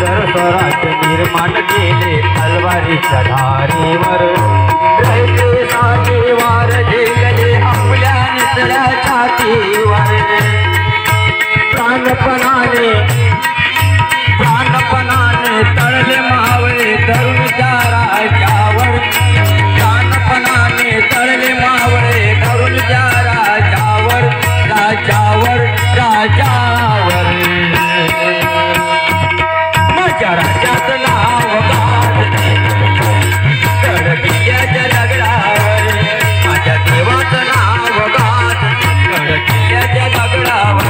सुंदर स्वराज्य निर्माण केले तलवारीच्या धारेवर रयतेसाठी वार झेलले आपल्या निसळ्या छातीवर प्राणपणाने तळले मावळे तरुणच्या राज्यावर प्राणपणाने तळले मावळे तरुणच्या राज्यावर राजावर माझ्या राजाचं नाव गाजते कडकिल्ल्याच्या दगडावर माझ्या देवाचं नाव गाजते कडकिल्ल्याच्या दगडावर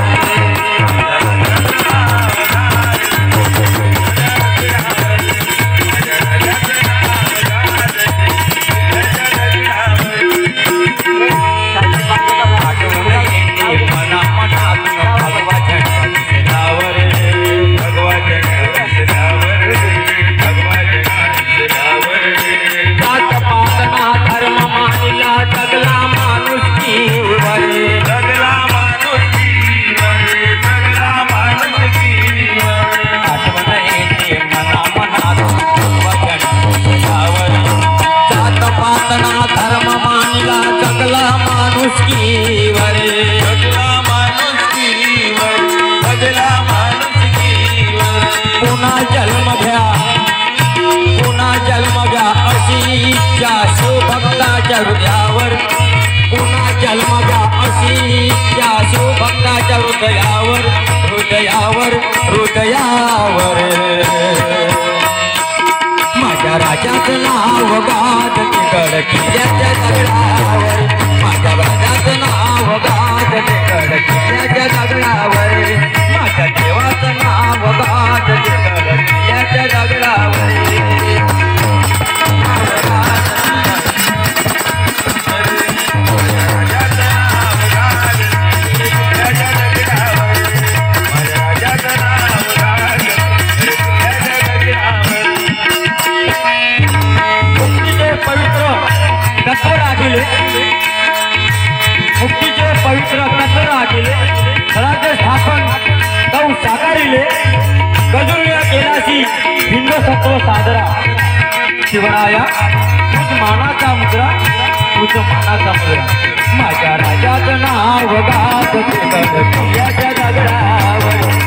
शिवभक्ताच्या हृदयावर पुन्हा जन्म घ्या अशी त्या शिवभक्ताच्या हृदयावर माझ्या राजाचं नाव गाजते कडकिल्ल्याच्या दगडावर माझ्या राजाचं नाव गाजते कडकिल्ल्याच्या दगडावर माझ्या देवाचं नाव गाजते कडकिल्ल्याच्या दगडावर मुक्तीचे पवित्र तत्व राखिले स्वराज्य स्थापन तव साकारिले गजुळल्या केलासी भिन्न सत्व सादरा शिवराया तुझ मानाचा मुद्रा माझ्या राजाचं नाव गाजते कडकिल्ल्याच्या दगडावर